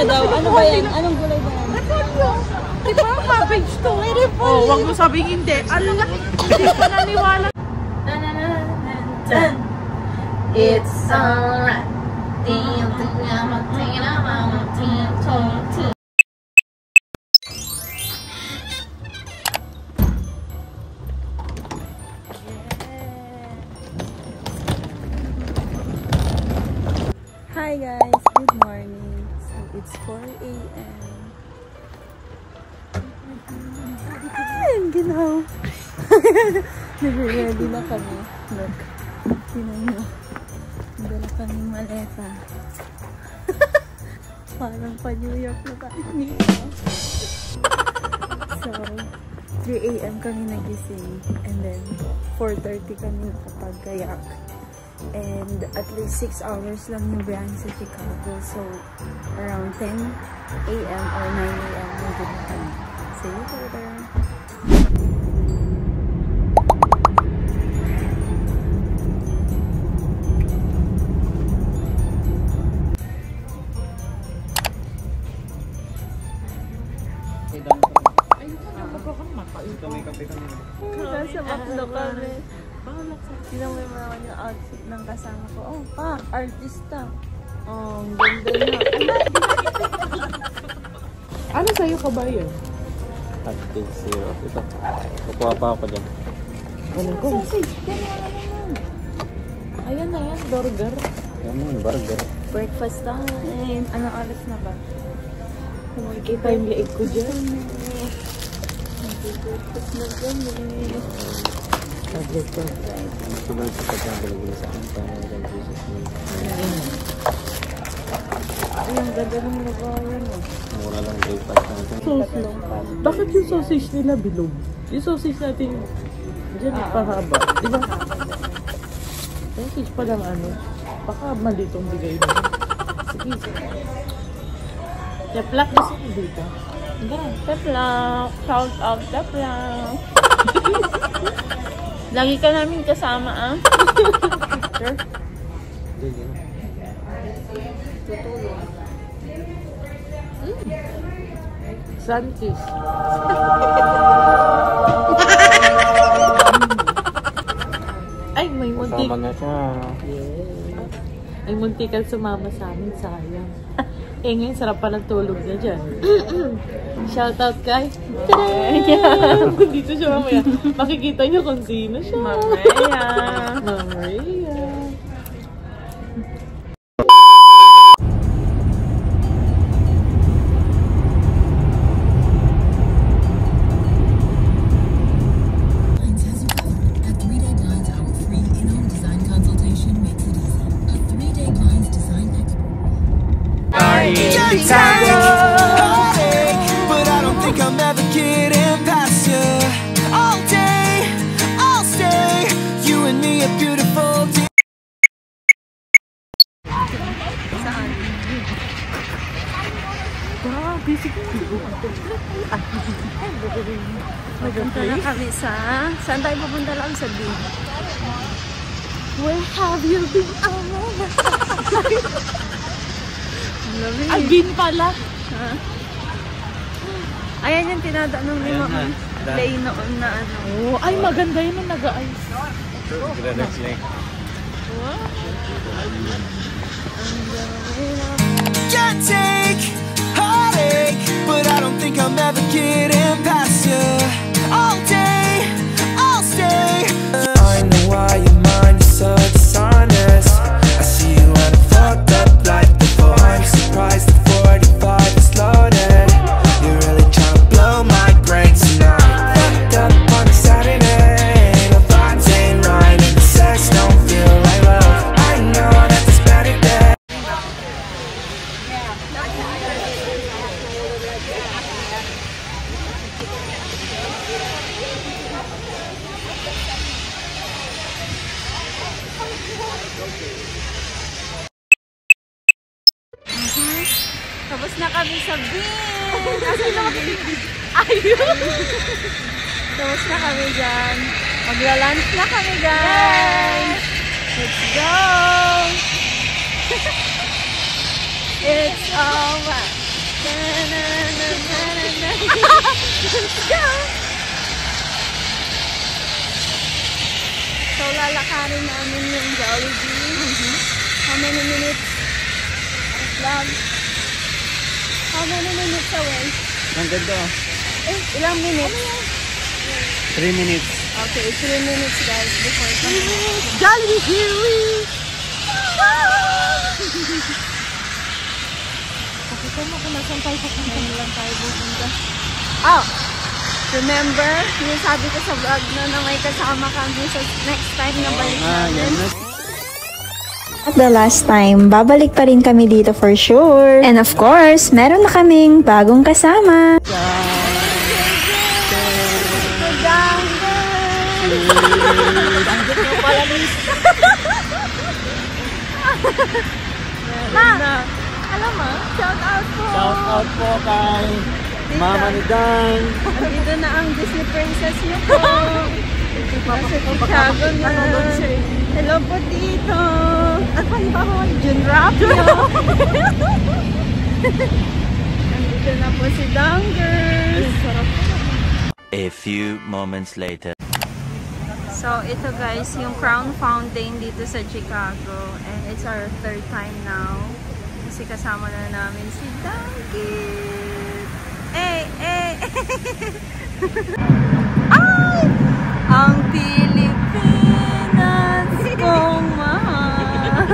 niya daw. Ano ba yan? Anong gulay ba yan? Di ba? Cabbage to. Oh, wag mo sabihin hindi. Allah, hindi pa naniwala. It's alright. Hi guys, good morning. So it's 4 AM. Ginaw. Nag-ready na kami. Look. Tingnan nyo. Nagdala kaming maleta. Parang pa New York na tayo dito. So, 3 AM kami nagising. And then, 4:30 kami nakapag-kayak. And at least 6 hours lang yung biyahe sa Chicago. So, around 10 AM or 9 AM nandun na kami. See you later. Nasa Makdo kami. Tignan mo naman yung outfit ng kasama ko. Oh, pa, artista. Oh, ang ganda na. Ano sa'yo ka ba yun? Active zero. Ito. Kukuha pa ako dyan. Ano ko? Sausage. Ganyan. Ayan na yan, burger. Ayan mo, burger. Breakfast time. Anong oras na ba? Makikita yung liig ko dyan. Breakfast na gani. Tablet ko. Tulad sa pagkagalagay sa akin. Parang Jesus me. Ay, ang ganda ng lagayan oh. Mura lang breakfast natin. Sausage. Bakit yung sausage nila bilog? Yung sausage natin dyan pahaba. Diba? Sausage pa lang ano. Baka mali itong bigay mo. Sige. Teplak gusto ko dito. Teplak. Shout out Teplak. Lagi ka namin kasama ah. Sure? Tutulong. Sunkiss. Ay, may muntik. Kasama na siya. Yeah. Ay, muntik ka sumama sa amin. Sayang. Eh, ngayon, sarap pa ng tulog niya dyan. Shoutout kay... Dito siya mamaya. Makikita niyo kung sino siya. Maria. Maria. But I don't think I'm ever getting past you. All day, I'll stay. You and me a beautiful day. Saan? Grabe, sige. Pupunta na kami sa... Saan tayo pupunta lang? Sa beach. Where have you been? Lamig. Agin pala. Ha? Ayan yung tinadaanan ni Mama. Play noon na ano. Oh, ay maganda yun ang nag-ice. Relax lang. Wow. Can't take heartache, but I don't think I'm ever getting past you. All day, I'll stay. I know why your mind is so dishonest. I see you and I fucked up like before. I'm surprised the 45 is loaded. You're really trying to blow my brain tonight. Fucked up on a Saturday. The vibes ain't right and the sex don't feel like love. I know that there's better days. Tapos na kami sa beach. Kasi Ayun. tapos na kami dyan. Magla-lunch na kami guys. Let's go. It's over. So, lalakarin namin yung Jollibee. How many minutes? Vlog? How many minutes away? Ang ganda. Ilang minutes? 3 minutes. Okay, 3 minutes guys before Jollibee here! Pakita mo kung nasan tayo pupunta. Ngayon lang tayo pupunta. Oh! Remember, yung sabi ko sa vlog na may kasama kami sa next time na balik namin. At the last time, babalik pa rin kami dito for sure. And of course, meron na kaming bagong kasama. Alam mo, shout out po! Shout out po kay Mama ni Dan. Andito na ang Disney princess niyo po. Nasa Chicago na. Hello po dito. Jun Rapio. Andito na po si Dangers. A few moments later. So, ito guys, yung Crown Fountain dito sa Chicago. And it's our 3rd time now. Kasi kasama na namin si Dangers. Ay! Ang Pilipinas kong mahal.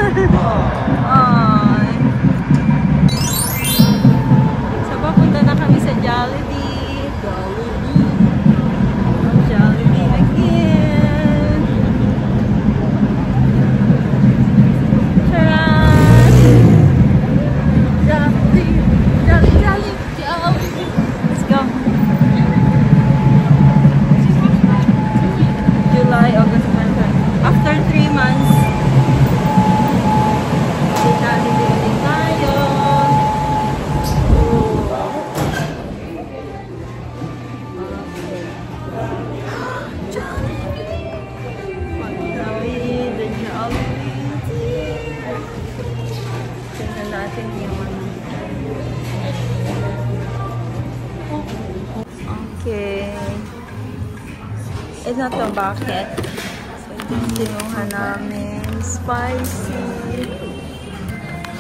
Ay. So, papunta na kami sa Jollibee. Jollibee again. Charan! Jollibee! Let's go. July, August, September. After 3 months, Jollibee ulit tayo. Pag-inawin, the Jollibee. Tingnan natin yung okay. Ito na to bucket. So, ito yung kinuha namin. Spicy.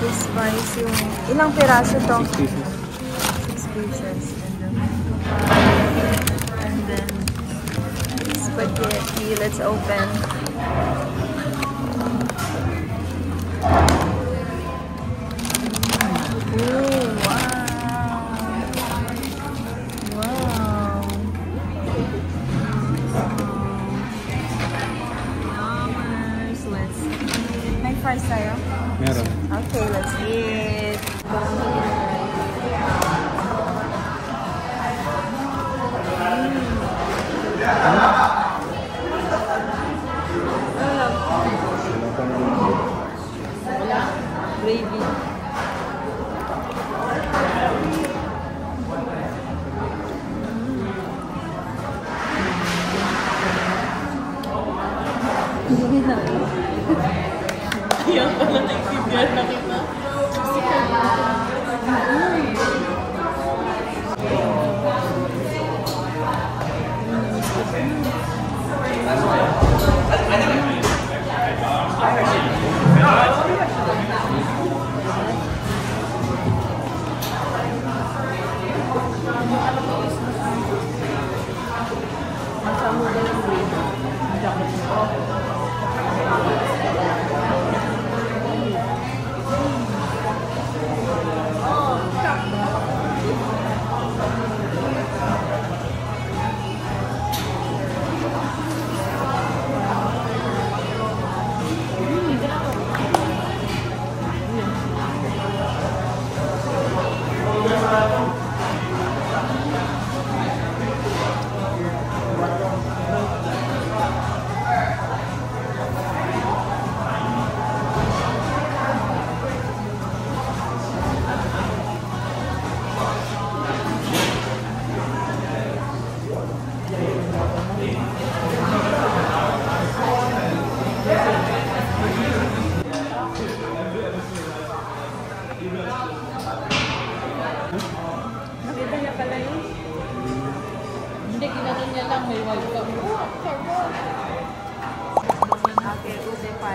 This spicy yung... Ilang piraso to? 6 pieces. And then spaghetti. Let's open. Ooh, wow. Yummers. Let's eat. May fries tayo? Meron. Okay, let's eat. Gravy. Kaya pala nagsigahan na kita.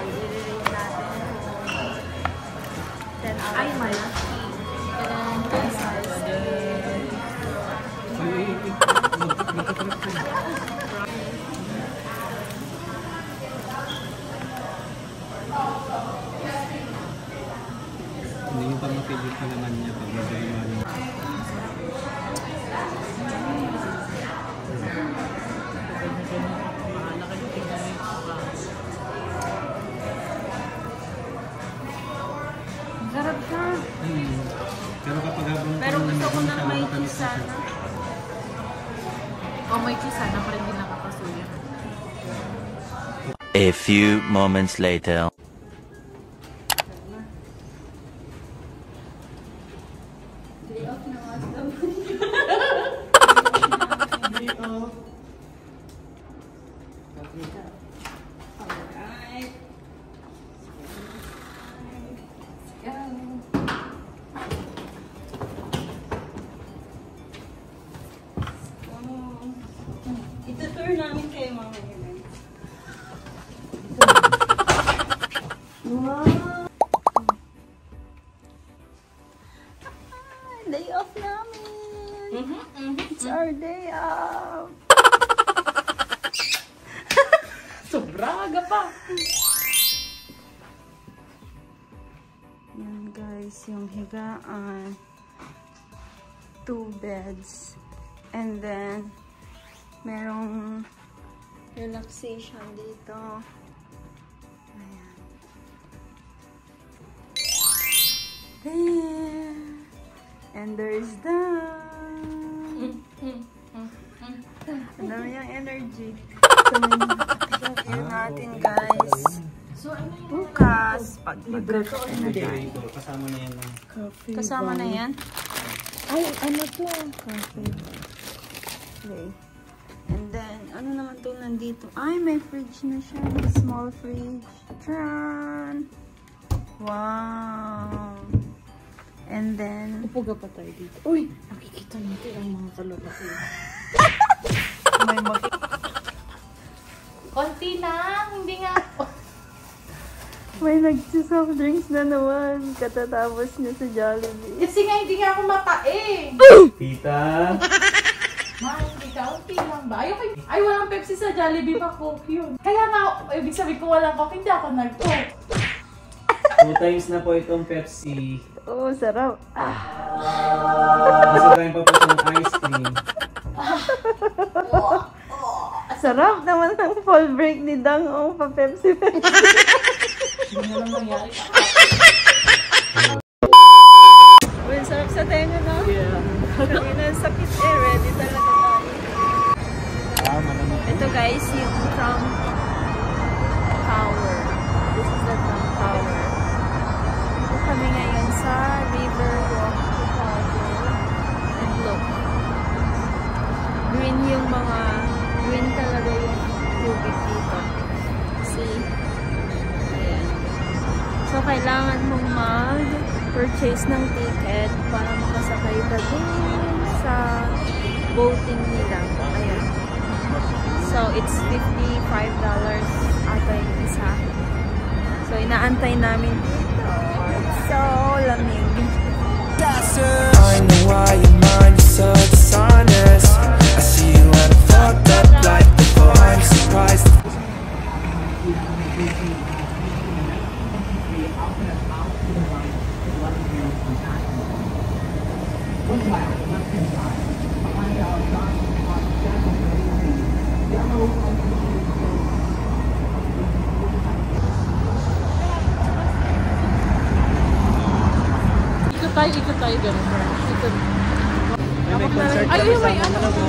I-rate natin kung 10 out of 10. Ay, malaki. Hindi mo pa mapigil pa naman niya pag nagaliwan niya. Sarap ka. Pero kapag habang Pero gusto ko ng may cheese sana. O may cheese sana pa rin din nakakasuya. A few moments later. Itutour namin kayo mga ganyan. Wow! Day off namin! It's our day off! Sobraga pa! Yan guys, yung higaan. 2 beds. And then, merong relaxation dito. Ayan. There. And there's the... Ang dami yung energy. Yun natin guys. So, ano yung Bukas, pag libre-to ano din? Kasama na yan lang. kasama na yan. Ay, ano to? Coffee. Okay. And then, ano naman to nandito? Ay, may fridge na siya. Small fridge. Tran! Wow! And then, Upuga pa tayo dito. Uy! Nakikita natin ang mga kalulaki. may mag- Konti lang! Hindi nga. may nagsisoft drinks na naman. Katatapos niya sa Jollibee. Kasi nga hindi nga ako matae. Tita! Ma, hindi ka. Konti lang ba? Ay, walang Pepsi sa Jollibee pa. Coke yun. Kaya nga, ibig sabihin ko walang Coke, hindi ako nag-Coke. 2 times na po itong Pepsi. Oo, sarap. Masagayin pa po ng ice cream. Sarap naman ang fall break ni Dang. Oh, pa-Pepsi. Hindi mo lang nangyari. Well, sarap sa tenga na. Yeah. Kanina sakit eh. Ready talaga tayo. Ito guys, yung Trump Tower. This is the Trump Tower. Ito kami ngayon sa River Walk Chicago. And look. Green yung mga, green talaga yung tubig dito. See? Ayan. So, kailangan mong mag-purchase ng ticket para makasakay ka dun sa boating nila. Ayan. So, it's $55 ata yung isa. So, inaantay namin dito. It's so lamig. I know why your mind is so dishonest. I see you and I'm fucked up like before. I'm surprised. Ikot tayo gano'n. Ikot. May concert Ay, kami may sa ano. mga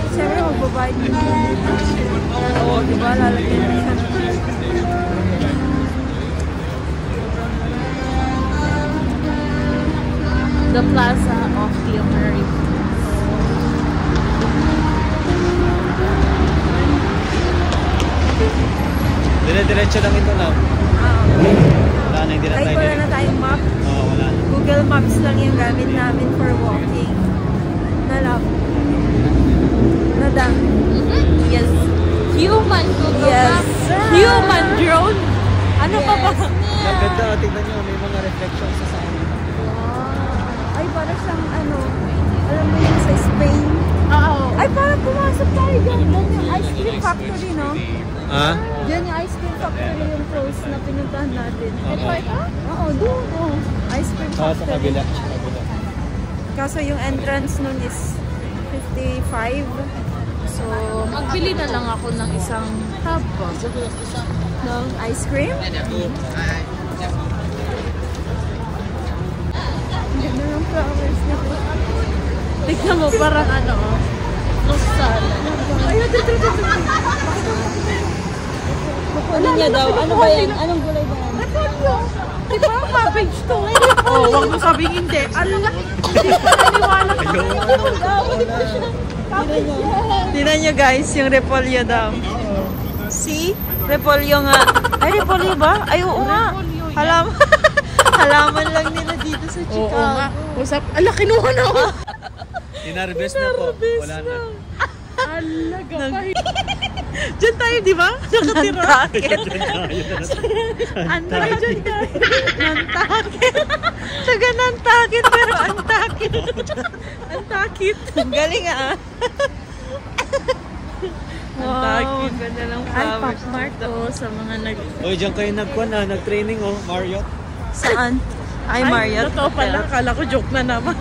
Siyempre, magbabayad nyo. Oo, diba? Lalagyan nyo siya. The Plaza of the Americas. Dire-diretso lang ito lang. Wala na, hindi na Kahit tayo. wala na tayong map, Oo, wala na. Google Maps lang yung gamit namin for walking. Nalap. Nadang. Yes. Human Google Yes. Maps. Human drone? Ano pa ba? Maganda, tignan nyo, may mga reflections sa saan. Ay, para siyang ano, alam mo yun sa Spain. Oo. Ay, parang pumasok tayo dyan. Doon yung ice cream factory, no? Ha? Diyan yung ice cream factory yung close na pinuntahan natin. Okay. Oo, doon. Oh. Ice cream Sa factory. kabila. Sa kabila. Kaso yung entrance nun is 55. So, Magbili na lang ako ng isang tub. ng ice cream. Ganda ng flowers na po. Tignan mo, parang ano, kusal. Ayun, dito. Ano niya daw? Ano ba yan? Anong gulay ba yan? Di ba ang cabbage to eh? Oo, wag mo sabing hindi. Allah, hindi ko naniwala ka. Tignan nyo guys, yung repolyo daw. See? Repolyo nga. Ay, repolyo ba? Ay, oo nga. Halaman lang nila dito sa Chicago. Oo nga. Usap, ala, kinuha na ako. Tinarbest na po. Wala na. Allah, gapay. Diyan tayo, di ba? Nakatira. Nantakit. Nantakit. Nantakit. Taga Nantakit, pero antakit. Antakit. Galing ah. Wow, ganda lang flowers. Ay, Pop-Mart sa mga Oy, diyan kayo nag-training oh, Marriott. Saan? Ay, Marriott. Totoo pala. Akala ko joke na naman.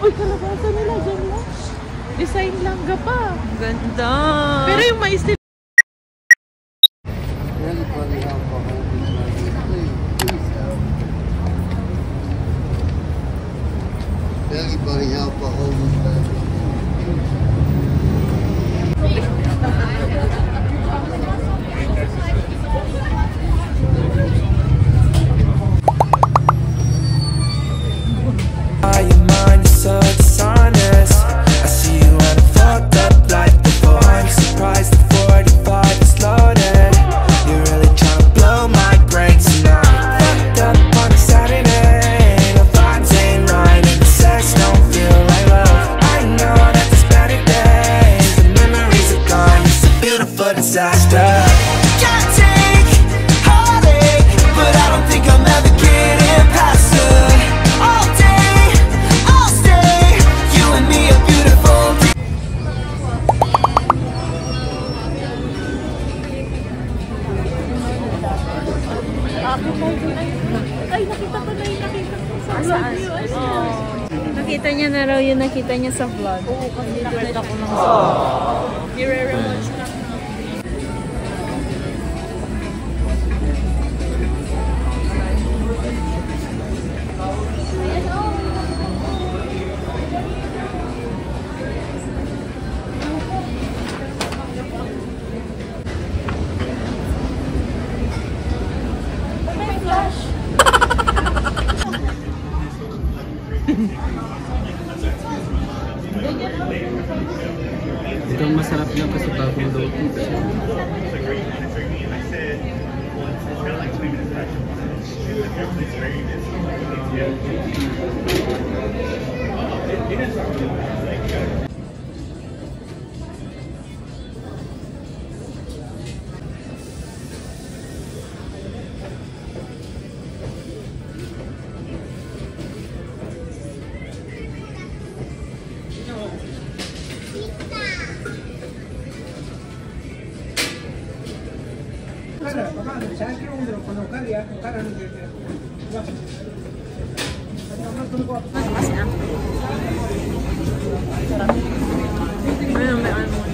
Uy, kalabasa nila dyan lang. Design lang pa. Ganda. Pero yung mais nila. Everybody help a homeless man. Your mind is so dishonest. I see you and I'm fucked up like before. I'm surprised the 45 is loaded. You're really trying to blow my brains tonight. Fucked up on a Saturday. The vibes ain't right and the sex don't feel like love. I know that there's better days. The memories are gone. It's a beautiful disaster. Can't take heartache, but I don't think I'm ever getting past it. All day, I'll stay. You and me are beautiful. Ay, nakita ko na yung nakita ko sa Saan? vlog. Nakita niya na raw yung nakita niya sa vlog. Oo, kasi nakita ko lang sa nire-rewatch na. Ito ang masarap lang kasi bagong luto siya. Matakas na. Ayun, may almond.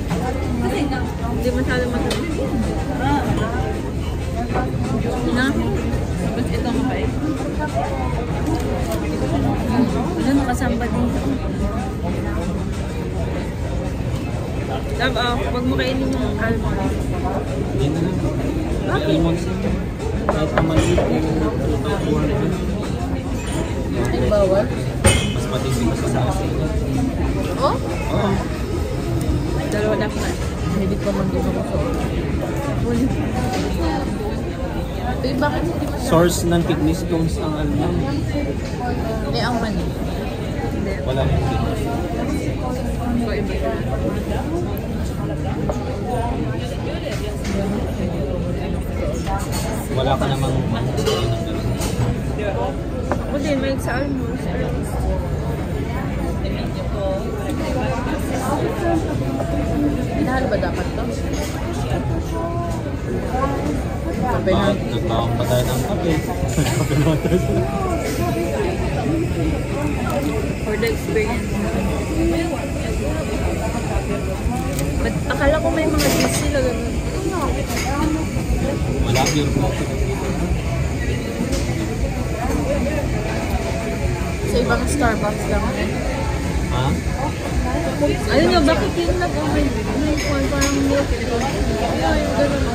Hindi masyado matamis. Na? Ba't ito mabait? Ano, nakasamba din ito. Huwag mo kainin yung almond. Hindi na lang. Almonds ito. Kahit ang maliit yung tutukuhan ito. Ay, bawal. Mas matindi pa sa asin. Oh? Oo. Dalawa na pa. Hindi pa man din ako sa eh, bakit hindi mo siya? Source ng kidney stones ang almond. Eh, ang mani. Wala yung kidney. So, iba yun. Wala ka namang Ako din, may sa almost. Inahalo ba dapat to? Nagbaong pa tayo ng kape. For the experience. But akala ko may mga juice sila ganun. Wala pure coffee. Sa ibang Starbucks lang. Ha? Ayun nga, bakit yung parang milk?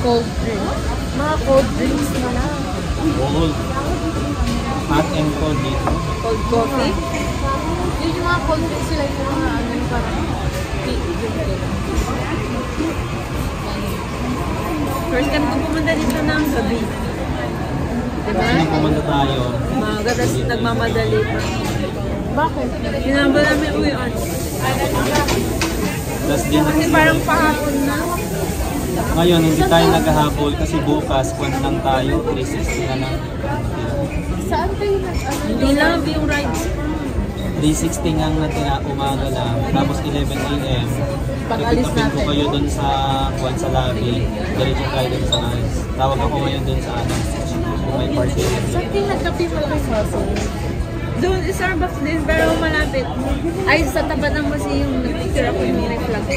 Cold drink. Mga cold drinks na lang. Cold. Hot and cold dito. Cold coffee? Yun yung mga cold drinks sila yung mga ano yung parang First time ko pumunta dito ng gabi. Diba? Sino pumunta tayo? Tapos nagmamadali pa. bakit? Hinaba namin uwian. Tapos din Kasi parang pahapon na. ngayon, hindi tayo naghahabol kasi bukas, kwan lang tayo, 360 na lang. Saan kayo Hindi lang yung rides. 360 nga natira umaga lang, tapos 11 a.m. Pag-alis Pagkatapin ko natin. kayo dun sa kwan sa lobby, diretso tayo dun sa nice. Tawag ako ngayon dun sa ano, kung may party. Saan kayo nagkape malaking kaso? Doon, Starbucks din, pero malapit. Ay, sa tapat ng museum, nag-picture ako yung reflect.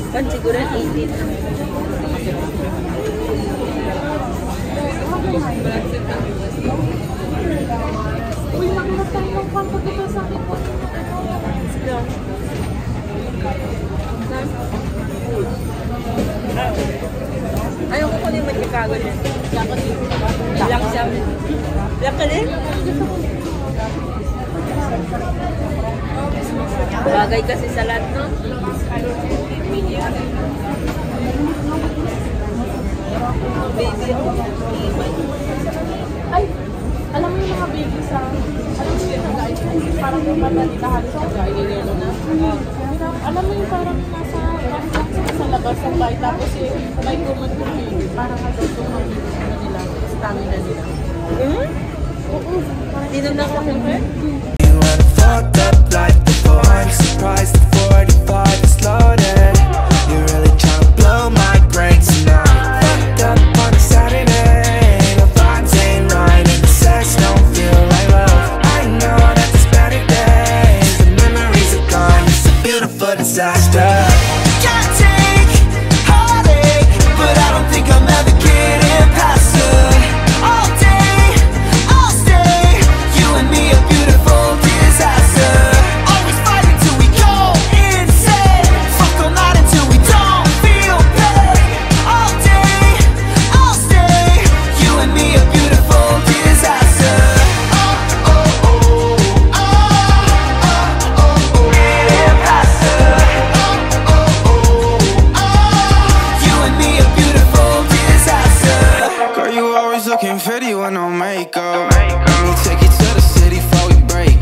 Pan siguro 18 lang. Uy, nakulat tayo ng pan pagkita sa akin po. Ayaw ko din mag-Chicago din. Black siya. Black ka din? Bagay kasi sa lahat, no? Baby. Ay, alam mo yung mga baby sa... Alam mo yung nag-ice parang yung madali na halos nag-ice na. Alam mo yung parang nasa sa labas ng bahay tapos yung may kumag-baby parang nasa nila, stamina nila. Oo. Sino na ako ng You had a fucked up life before. I'm surprised the 45 is loaded. You're really trying to blow my brains tonight. Fucked up on a Saturday. The vibes ain't right and the sex don't feel like love. I know that there's better days. The memories are gone. It's a beautiful disaster. Can't take heartache, but I don't think I'm ever getting past her. All day, I'll stay. You and me a beautiful disaster. Always fighting till we go insane. Fuck all night until we don't feel pain. All day, I'll stay. You and me a beautiful disaster. Oh, oh, oh, oh, oh, oh, oh. Getting past her. Oh, oh, oh, oh. You and me a beautiful disaster. Girl, you always looking pretty with no makeup. Let me take you to the city before we break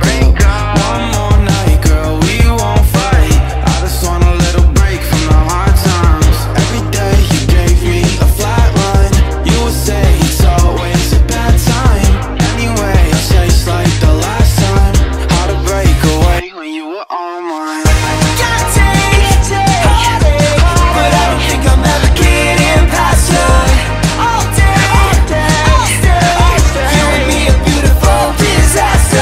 up. One more night, girl, we won't fight. I just want a little break from the hard times. Every day you gave me a flat line. You would say it's always a bad time. Anyway, I'll say it's like the last time. Hard to break away when you were on mine. Can't take heartache, but I don't think I'm ever getting past her. All day, I'll stay. You and me a beautiful disaster.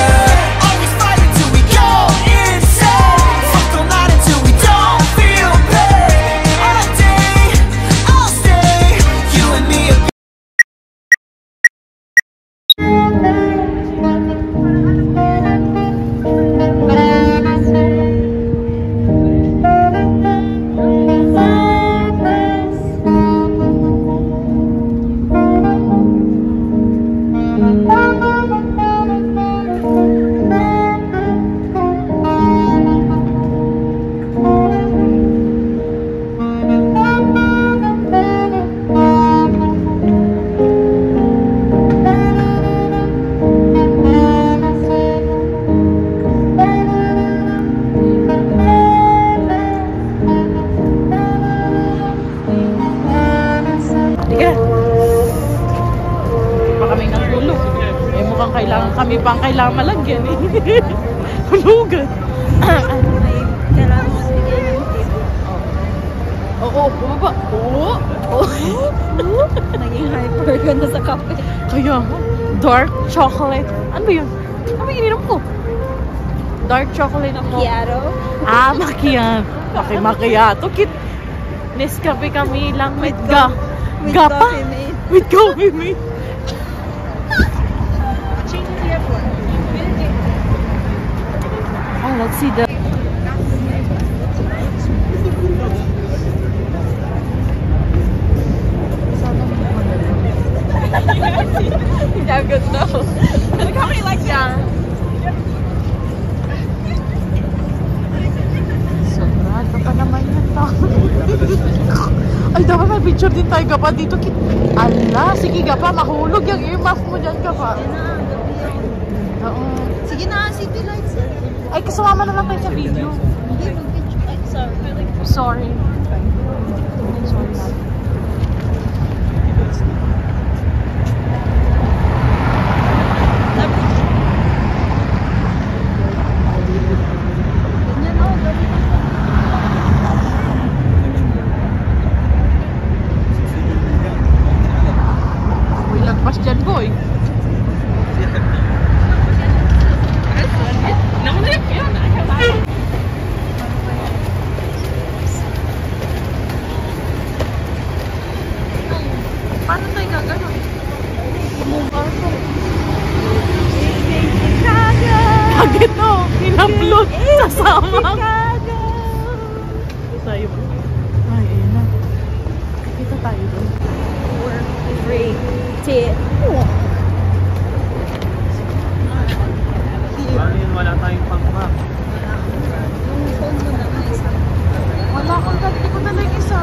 kailangan kami pang kailangan malagyan eh. Hulugan. May kailangan mo bigay ng tip. Oo, bumaba. Oo. Naging hyper ka na sa kape. Kaya, dark chocolate. Ano ba yun? Ano ba ininom ko? Dark chocolate mo. Macchiato. Macchiato. Macchiato. Nescafe kami lang with With gapa. coffee mate. With coffee mate. Oh, let's see the... Yeah, good though. Look how many like that. Sobrang pa naman yan to. Ay, dapat may picture din tayo gapa dito. Ala, sige gapa, mahulog yung earmuff mo dyan gapa. Oo. Sige na, city lights. Ay, kasama na lang tayo sa video. Ay, sorry. Sorry. Sorry na. Uy, lagpas dyan, boy. Paano tayo gagano? Pag ito, in-upload sasama. Tayo. Ay, ayun na. Kita tayo doon. Paano yun? Wala tayong pang-pack. Wala akong ganti ko na lang isa.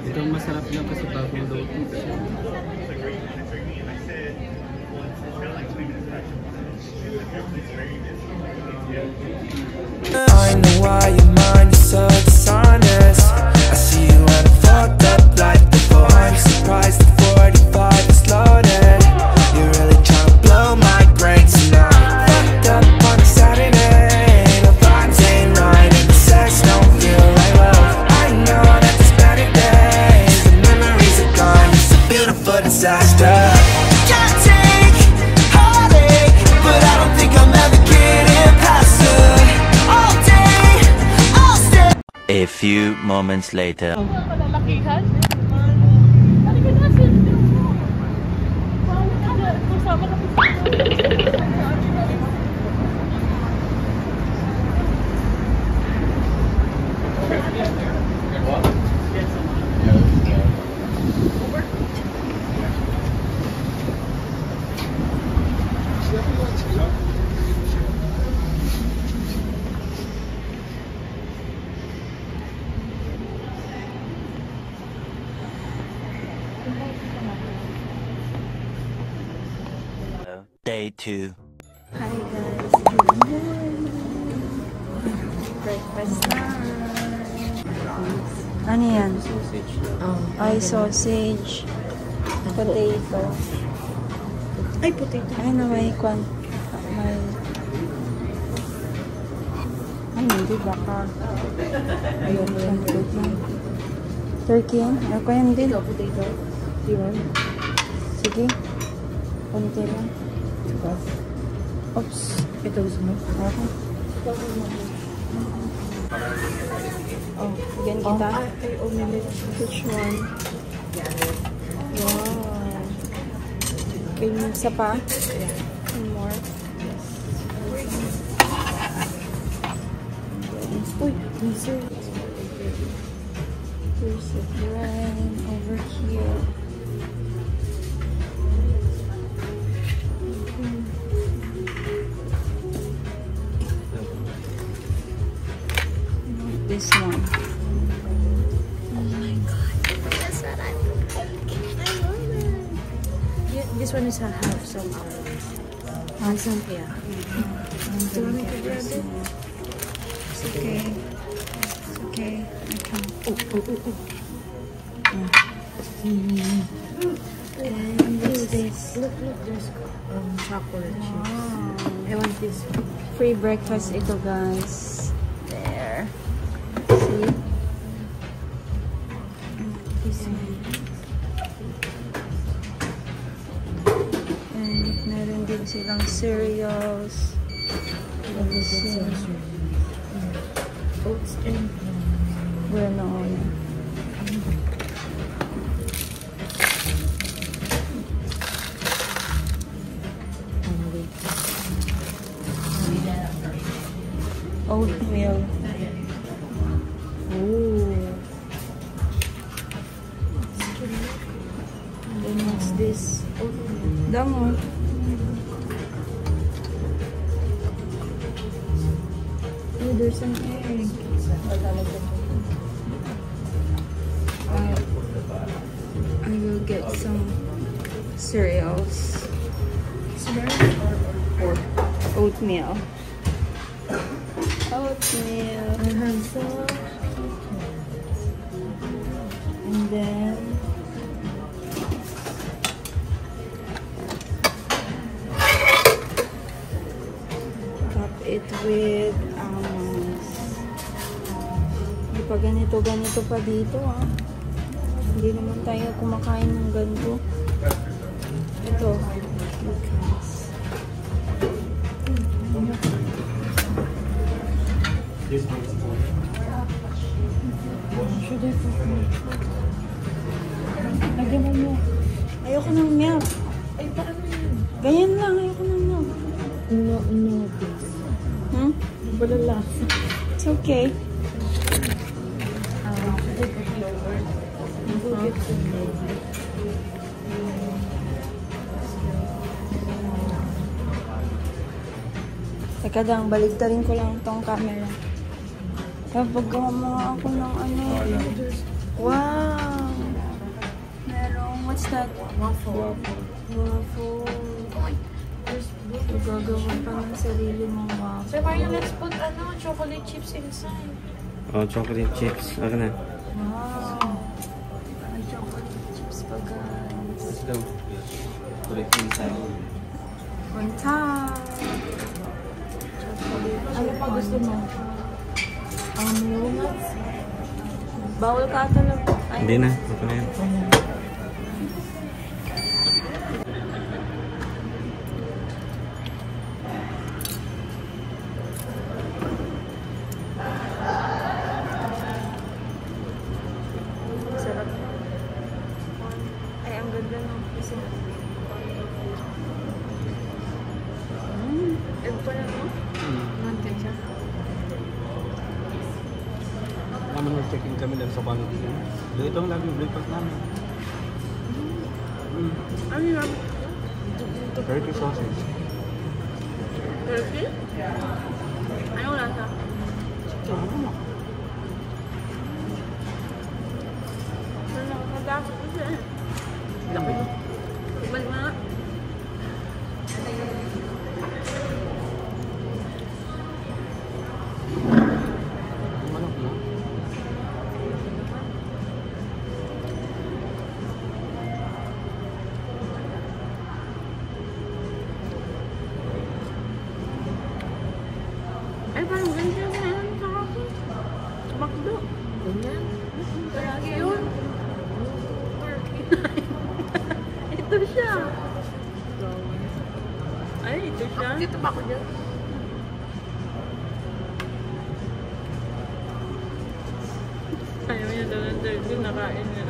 Ito ang masarap lang kasi bagong luto. I know why your mind is so dishonest. I see you and I fucked up like before. I'm surprised the 45 is loaded. You're really trying to blow my brain tonight. Fucked up on a Saturday. The vibes ain't right and the sex don't feel like love. I know that there's better days. The memories are gone. It's a beautiful disaster. Can't take heartache, but I don't think I'm ever getting past her. All day, I'll stay. A few moments later. Kalalakihan? Halika na, selfie mo. Kasama kami. Day 2. Hi guys, good morning. Breakfast time. Ano yan? Sausage. Ay, sausage. Potato. Ay, potato. Ay, na may kwan. May... Ay, hindi baka. Ayun, yan. Turkey yan? Ano ko yan din? Potato. Diwan. Sige. Konti lang. Oops. Ito gusto mo? Okay. Oh, bigyan kita. Ay, omelette. Which one? Wow. Okay, isa pa? One more. Uy, dessert. Here's the bread over here. This one. Oh my god, that's what I love it. This one is a half, so Awesome. Yeah. It's okay. It's okay. I can. And what's this? Look, there's chocolate chips. I want this. Free breakfast ito, guys. There. See? This one. And meron din silang cereals. Oats and Granola. Oatmeal. Ooh. And then what's this? Damon. Oh, there's an egg. I will get some cereals. Or oatmeal. Oatmeal. I have some. And then top it with almonds. Hindi pa ganito pa dito, ah. Hindi naman tayo kumakain ng ganito. Ito. Should I put milk? Lagyan mo milk. Ayoko ng milk. Ay, paano yun? Ganyan lang, ayoko ng milk. No, please. Wala lasa. It's okay. Should I put yogurt? We'll get some yogurt. Teka lang, baligtarin ko lang tong camera. Kapag gumawa ako ng ano. Wow! Merong, what's that? Waffle. Waffle. So, gagawin pa ng sarili mong waffle. Sir, Mario, let's put chocolate chips inside. Oh, chocolate chips. Okay na. Wow! May chocolate chips pa, guys. Let's go. Put it inside. On top! Ano pa gusto mo? Walnuts? Bawal ka talaga. Hindi na. Ito na yan. Sarap. Ay, ang ganda ng isa. Egg pa lang, no? Mantin siya. Naman mag-check-in kami lang sa quality. Ito ang lagi breakfast namin. Ano yun? Turkey sausage. Turkey? Anong lasa? Ano? Madami ko siya. Laki. Ibalik mo na. Manok na. Ay, parang ganito yung kinain sa kapit. Makdo. Ganyan. Lagi yun. Ito siya. Ay, ito siya. Dito pa ako dyan. Ayaw niya daw ng turkey, nakain niya.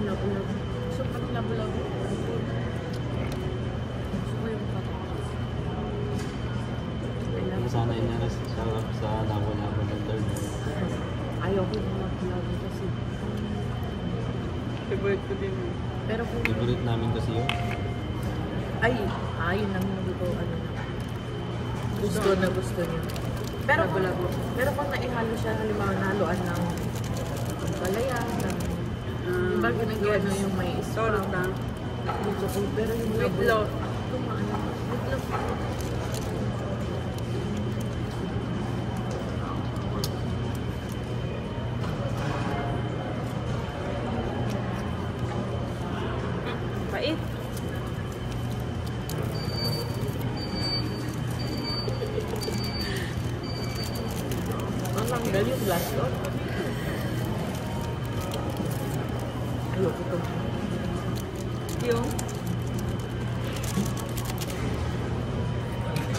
Labo-labo. Gusto ko pati labo-labo. Gusto ko yung patatas. Sana inaras sa labo-labo ng third. Ayaw ko yung labo-labo kasi. Favorite ko din. Pero kung... Favorite namin kasi yun. Ayun lang yung luto, gusto na gusto niya. Pero labo-labo. Pero kung naihalo siya, halimbawa nahaluan ng palaya, ng... Diba ginagawa yung may Sorry ka. gusto ko. Pero yung With labo... Pait. Ang galing yung glass doon. Ayoko ito. Yung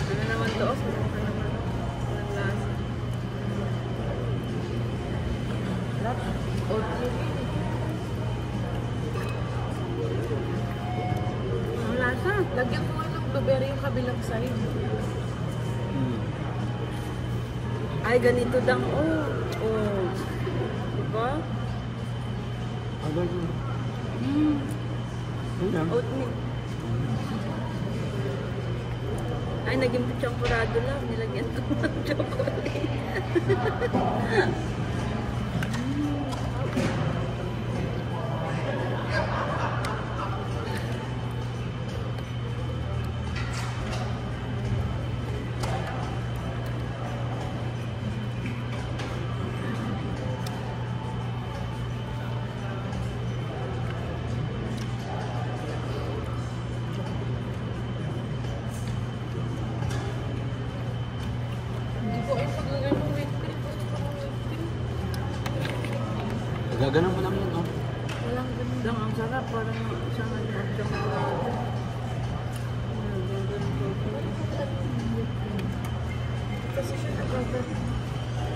ano naman to? Ano naman? Walang lasa. Ang lasa. Lagyan mo nga ng blueberry yung kabilang side. Ay, ganito lang. Oh. Oh. Diba? Agad yun. Ayan. Oatmeal. Ay, naging champurado lang. Nilagyan ko ng chocolate. Gaganon mo lang yun, no? Walang ganun lang. Ang sarap. Parang isang chocolate. Kasi siya nagagano.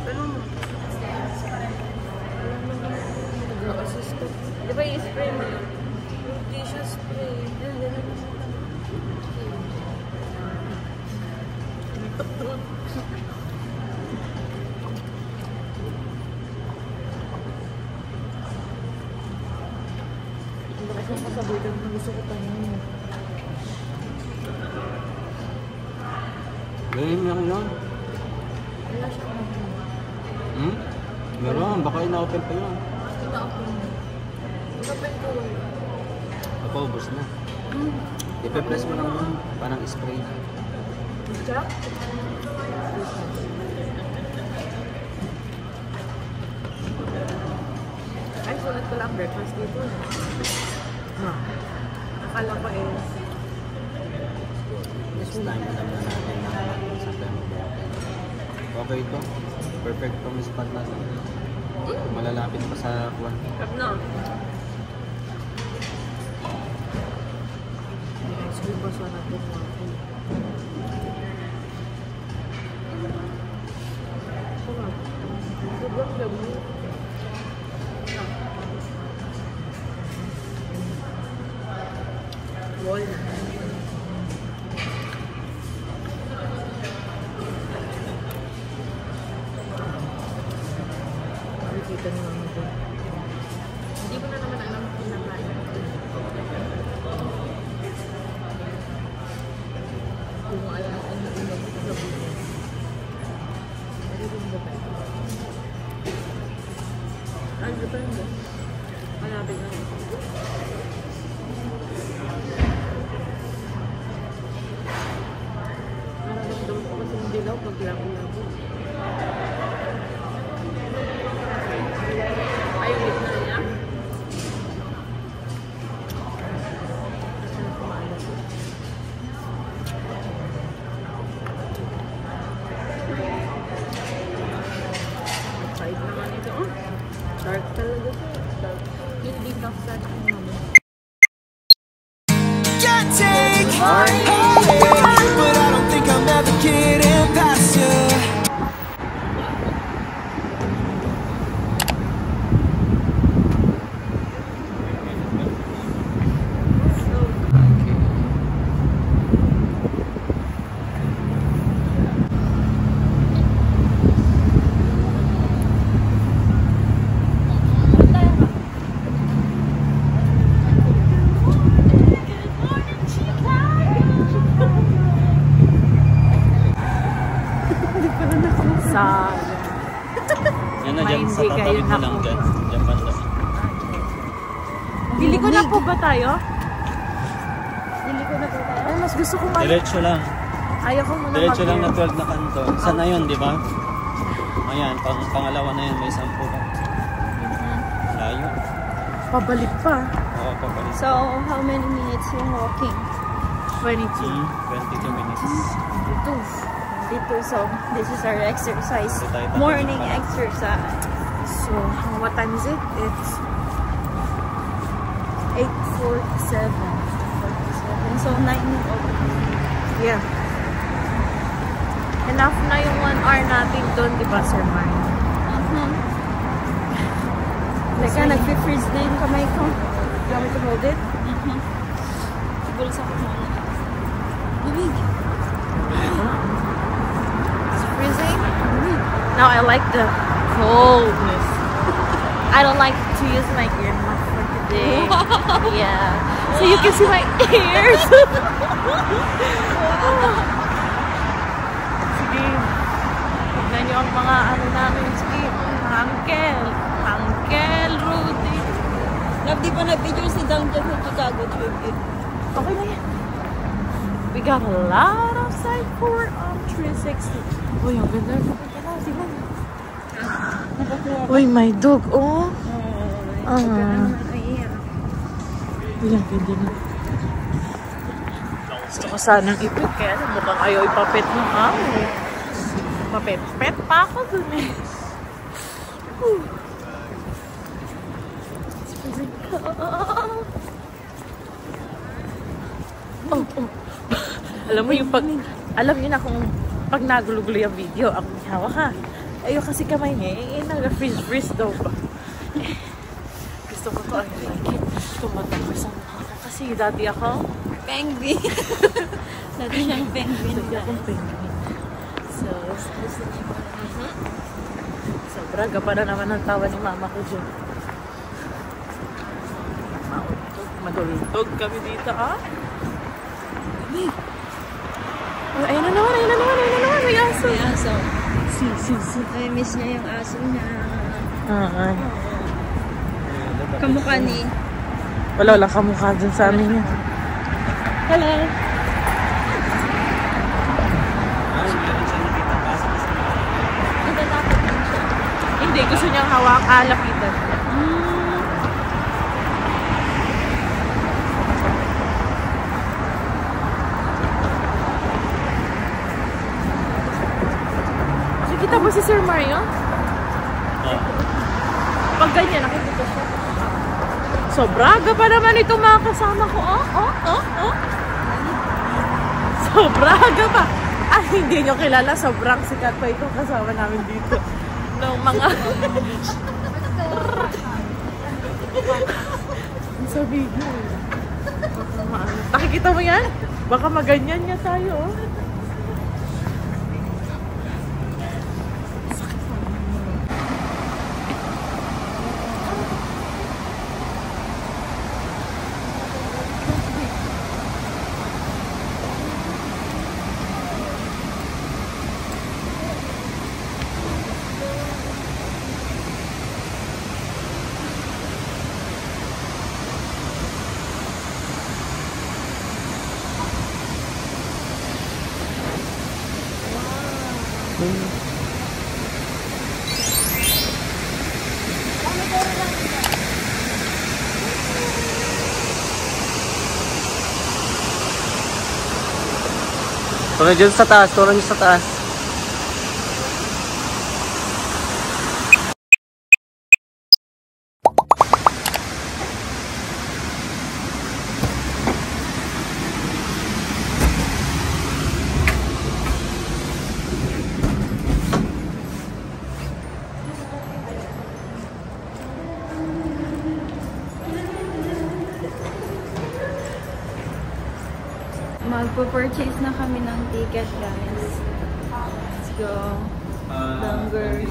Ano mo? Nag-assist ko. Di ba i-spray mo yun? Yung tissue spray. Ang kasabitan na gusto ko tanong. Ganyan lang yun. Wala siya Hmm? Meron, baka ina-open pa yun. ina-open mo. Ina-open ko wala. Ako, ubos na. Ipe-press mo lang yun, parang spray. Sarap? Ay, sulit ko lang breakfast dito. Akala ko Next time, alam na natin na saan tayo mag-open. Okay ito. Perfect to may spot natin. Malalapit pa sa kuwan. Sarap na. ice cream pa sana ito. Sobrang dami. Walnut. Nakikita niyo naman ito. Hindi ko na naman alam kung pinakain. Kung alam ko na ilang sabi niya. Pero yung depende. Ang depende. Malapit na. Nararamdaman ko kasi yung dilaw pag labo-labo. Ay, yung gitna niya. Kasi kumaalat. Side naman ito. Oh. Dark talaga siya. Dark. Hindi ka sa naman. Can't take heartache, but I don't think I'm ever getting past you. Sa Yan na dyan, sa tatawid mo lang dyan. Dyan banda. Bili ko na po ba tayo? Hindi ko na po tayo. mas gusto ko Diretso lang. Ayaw ko muna Diretso lang na 12 na kanto. Isa na yun, di ba? Ayan, pangalawa na yun. May 10 ka. Layo. Pabalik pa. Oo, pabalik. So, how many minutes yung walking? 22. 22 minutes. Dito. So, this is our exercise. Morning exercise. So, what time is it? It's 8:47. So, 9 o'clock. yeah. Enough na yung 1 hour natin doon, di ba, Sir Mark? Teka, nag-freeze na yung kamay ko. You want me to hold it? Siguro sa kumana. Bibig. It's freezing. Now I like the coldness. I don't like to use my ear much for today. Yeah. So you can see my ears. Sige. Tignan niyo ang mga ano namin. Sige. Uncle Rudy. Love, di pa nag-video si Down dyan sa Chicago trip. Okay na yan. We got a lot of sight for 360. Uy, ang ganda. Uy, my dog. Oh. Uy, ang ganda na. Gusto ko sanang ipit. Kaya mukhang ayaw ipapit ng amo. Mapet-pet pa ako dun eh. Oh. Alam mo yung alam niyo na kung pag nagulugulo yung video, ang hawak ha. Ayaw kasi kamay niya, nag-freeze daw ba. Gusto ko to, I like it. Tumatang ko sa mukha ko kasi dati ako Penguin. Dati siyang penguin. Dati akong penguin. So, sobra, gapa na naman ang tawa ni mama ko dyan. Madultog kami dito, ha? Oh, ayun na naman, may aso. May aso. Si. I miss niya yung aso niya. Ay. Kamukha ni. Wala kamukha dun sa amin yan. Hello. Natatakot din siya. Hindi, gusto niyang hawak, lapitan. Nakikita mo si Sir Mario? Pag ganyan, nakikita siya. Sobraga pa naman itong mga kasama ko. Sobraga pa. Ay, hindi nyo kilala. Sobrang sikat pa itong kasama namin dito. Ng mga... Sa video. Nakikita mo yan? Baka maganyan niya tayo, oh. Turun dyan sa taas, turun dyan sa taas. Magpo-purchase na kami ng ticket, guys. Let's go. Longers.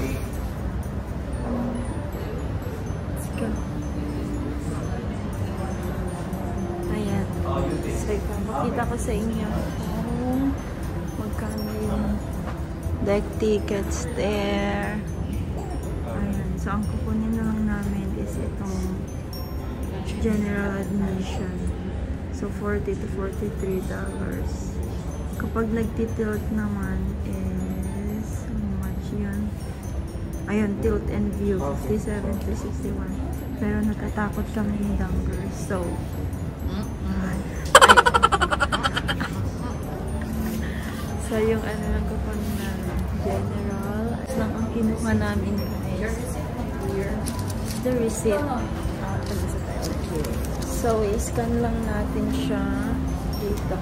Let's go. Ayan. So, ipapakita ko sa inyo kung magkano yung deck tickets there. Ayan. So, ang kukunin na lang namin is itong general admission. So, $40 to $43. Kapag nagtitilt naman is, how much yun? Ayun, tilt and view, 57 to 61. Pero natatakot kami ni Dunger. So, so yung ano lang kapag na general, lang ang kinuha namin guys. The receipt. So, i-scan lang natin siya dito.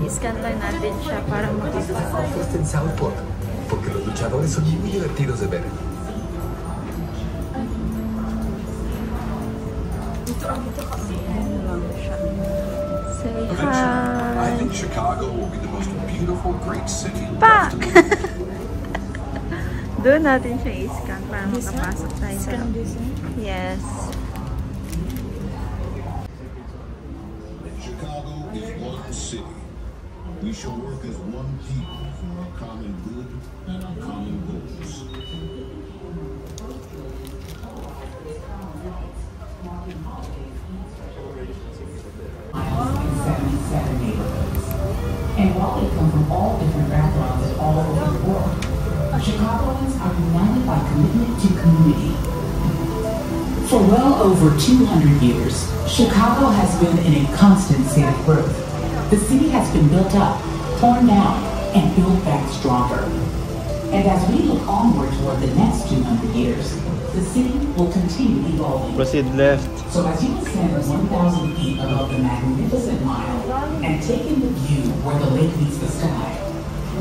I-scan lang natin siya para makita. En Southport, porque los luchadores son muy divertidos de ver. Say I hi. think Chicago will be the most beautiful, great city. Pak! Doon natin siya i-scan para makapasok tayo sa loob. Yes. Chicago is one city. We shall work as one people for our common good and our common goals. And while they come from all different backgrounds and all over the world, Chicagoans are united by commitment to community. For well over 200 years, Chicago has been in a constant state of growth. The city has been built up, torn down, and built back stronger. And as we look onward toward the next 200 years, the city will continue evolving. Proceed left. So as you ascend 1,000 feet above the magnificent mile and take in the view where the lake meets the sky,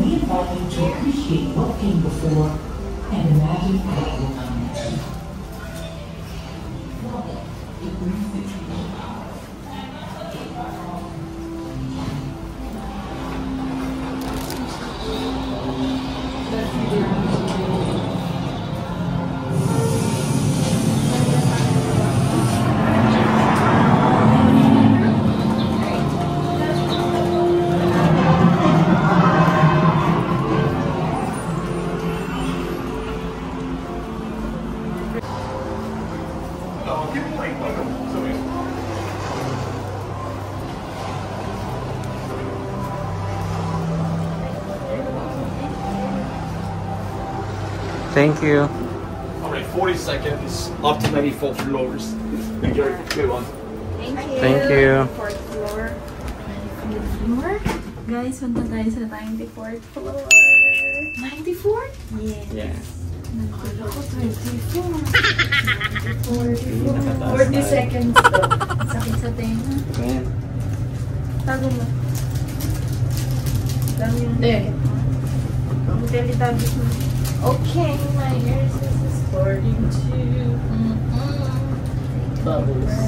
we invite you to appreciate what came before and imagine what will come next. Thank you. Alright, 40 seconds, up to 94 floors. Good one. Thank you. 94th floor. 94th floor? Guys, punta tayo sa 94th floor. 94th? Yes. Yeah. 40 seconds to. Sakit sa tenga. Ayan. Tago mo. Dami yung sakit mo. Ang teletagos mo. Okay, my ears is starting to bubbles.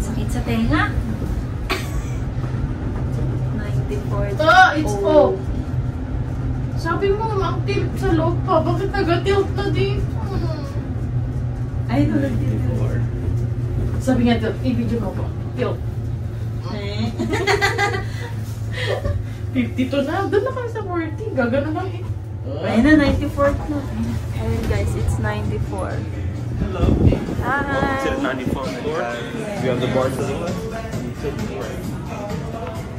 Sakit sa tenga. 94. Ah, it's O. Sabi mo, ang tilt sa loob pa. Bakit nag-tilt na dito? Ay, nag-tilt. Sabi nga, tilt. I-video mo po. Tilt. 52 na. Doon na kayo sa 40. Gagano lang eh. Ayun na, 94th na. Ayun guys, it's 94. Hello. Hi! Is it 94 floor? Yeah. You have the bar to the left?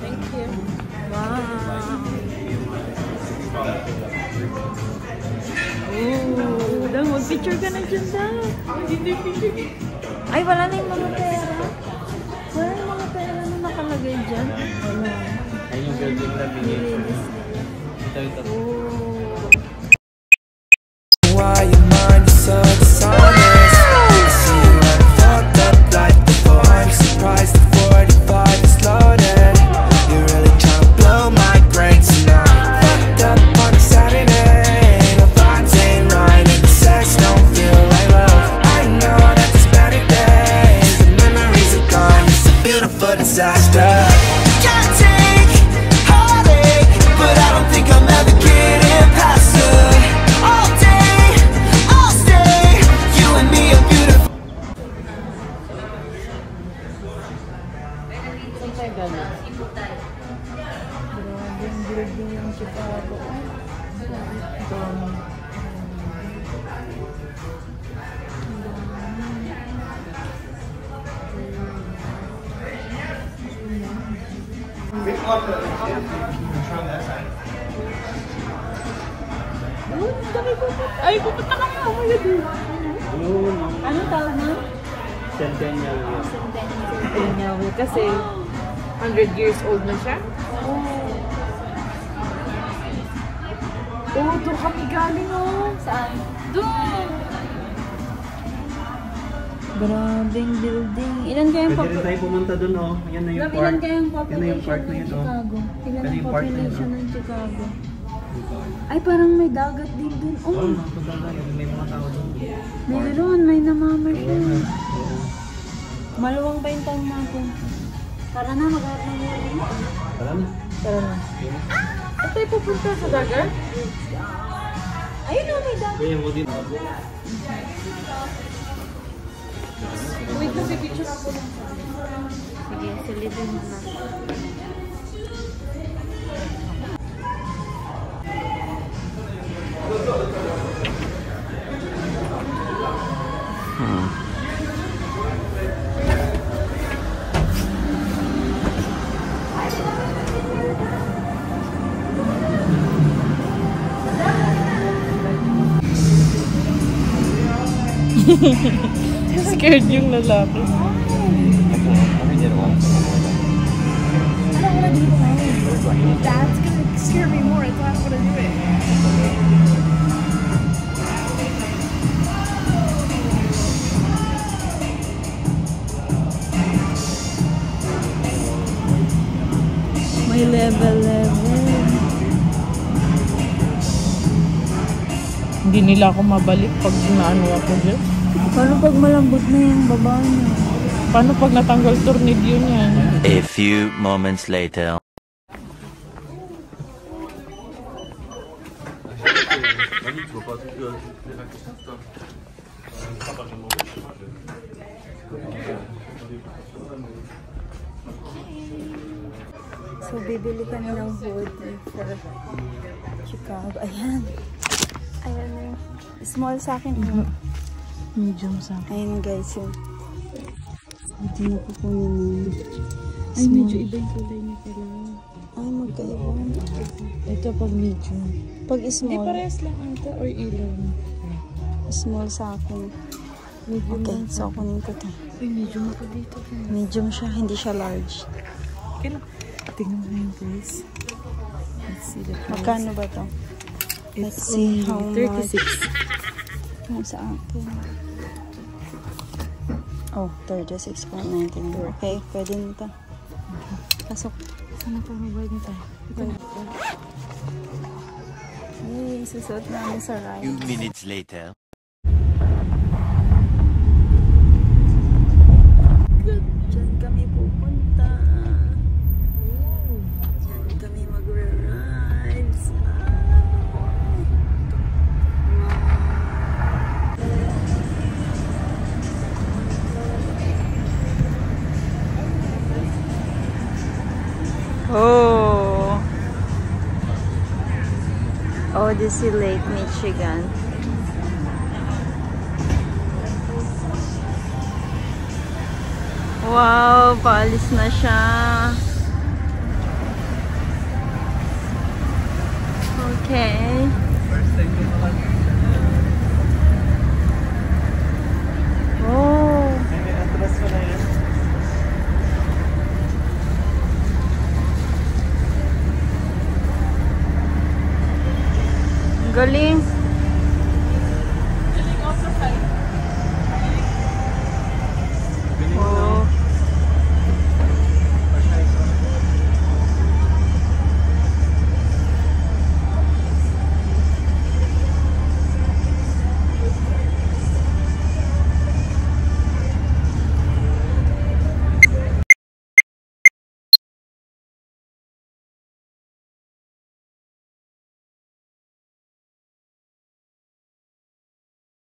Thank you. Wow! Ooh! Daw, mag-picture ka na dyan daw. Hindi picture. Ay, wala na yung mga pera. Wala yung mga pera na nakalagay dyan. Wala. Ayun yung building na bigay. Nilinis nila. Ito. Why your mind is so dishonest? I see you and fucked up like before. I'm surprised the 45 is loaded. You're really trying to blow my brains tonight. Fucked up on a Saturday. The vibes ain't right and the sex don't feel like love. I know that there's better days. The memories are gone. It's a beautiful disaster. Can't take heartache, but I don't think I'm ever getting past. Ay, pupunta kami ako yun. Anong tawag mo? Centennial. Centennial. Kasi 100 years old na siya. Oh, doon kami galing oh. Saan? Doon. Grabing building. Ilan kayang Pwede rin tayo pumunta dun, oh. Yan na yung park. Ilan kayang Yan na yung park population na ng yun, oh. Chicago? Ilan Yan ang yung park na yun, population oh. ng Chicago? Ay, parang may dagat din dun. Oo, Oh, may mga tao dun. meron. May namamarsyal. Oo. Maluwang pa yung time natin. Tara na, mag-aarap ng morning. Tara na. Tara na. Saan tayo pupunta sa dagat? Ayun na, may dagat. Kuya mo din. Wait, kasi picture ako lang. Sige, silipin mo na. Scared yung lalaki. That's gonna scare me more. I thought I was gonna do it. May level. Hindi nila ako mabalik pag naano ako dyan. Paano pag malambot na yung baba niya? Paano pag natanggal tornilyo niyan? A few moments later. So, bibili kami ng wood for Chicago. Ayan. Ayan na. Small sa akin. Medium sa akin. Ayan guys yun. Hindi na kukunin mo. Ay, medyo iba yung kulay niya pala. Ay, magkaiba. Ito pag medium. Pag Hindi small. parehas lang ata or ilaw. Small sa akin. Medium Okay, lang. so kunin ko to. Ay, medium ako dito. Medium siya, hindi siya large. Kailan? Tingnan mo yung price. Let's see the price. Magkano ba to? Let's It's see only how 36. much. Ano sa akin? Oh, 36.99. Okay, pwede nito. Pasok. Sana pa mabayad nito? Yay, susuot namin sa ride. 2 minutes later. Diyan kami pupunta. Diyan kami mag-rides. Oh. Odyssey Lake, Michigan. Wow, paalis na siya. Okay. Oh. Galing. Oh.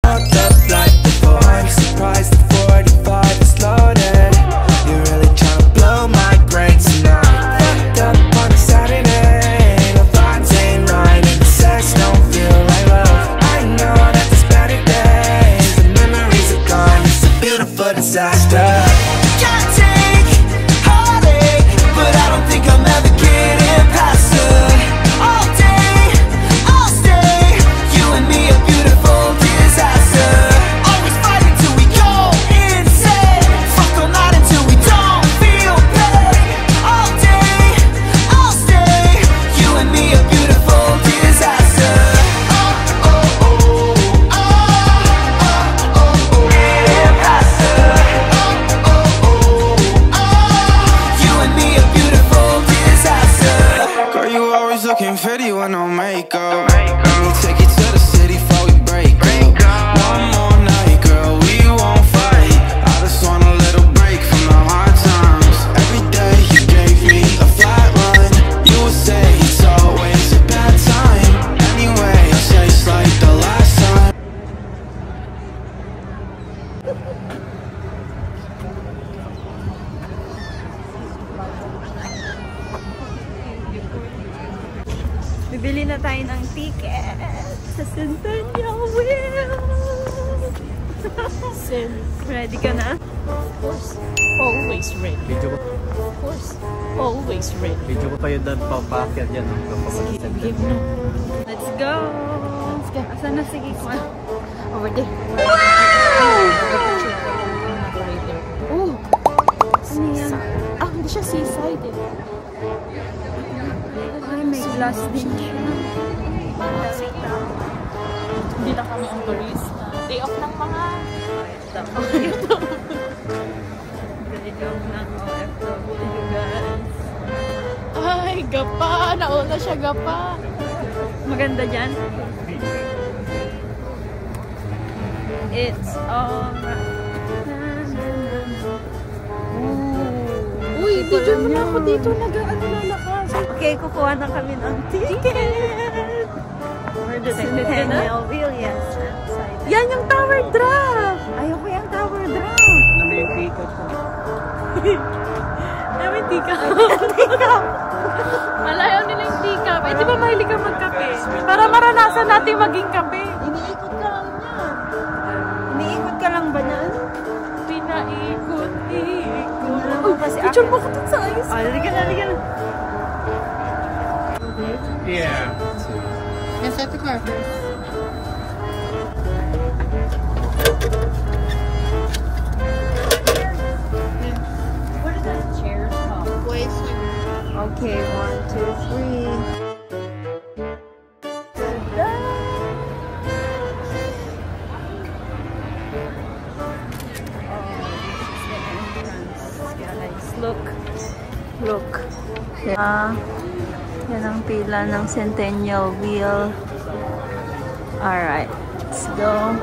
I'm surprised the 45 is loaded. You're really trying to blow my brains tonight. Fucked up on a Saturday. The vibes ain't right and the sex don't feel like love. I know that there's better days. The memories are gone. It's a beautiful disaster. Can't take heartache, but I don't think I'm ever kidding. Bibili na tayo ng ticket sa Centennial Wheel. Ready ka na? Of course. Always ready. Video ko. Of course. Always ready. Video ko pa yun doon papakyan yan. Give no. Let's go! Let's go. Asan na si Kikwa? Over there. Oh! Ano yan? Ah, hindi siya seaside eh. Ay, may glass din siya. Hindi na kami ang turista. Day off ng mga Ganitong ng OFW, guys. ay, gapa! Nauna siya, gapa! Maganda dyan. It's alright. Uy, video mo na ako dito. Nag-ano lalakas. Okay, kukuha na kami ng ticket. For the Centennial Wheel, yes. Yan yung tower drop! Ayoko yung tower drop. Alam mo yung ticket ko. Namin tika. Malayaw nila yung tika. Eh, di ba mahilig ka magkape? Para maranasan natin maging kape. Iniikot ka lang niya. Iniikot ka lang ba niyan? Pinaikot. Oh, kasi picture mo ko dun sa ayos. Halika na. Yeah. Yes, at the car first. What is that? Chairs? Okay, 1, 2, 3. Look. Yan ang pila ng Centennial Wheel. Alright, let's go.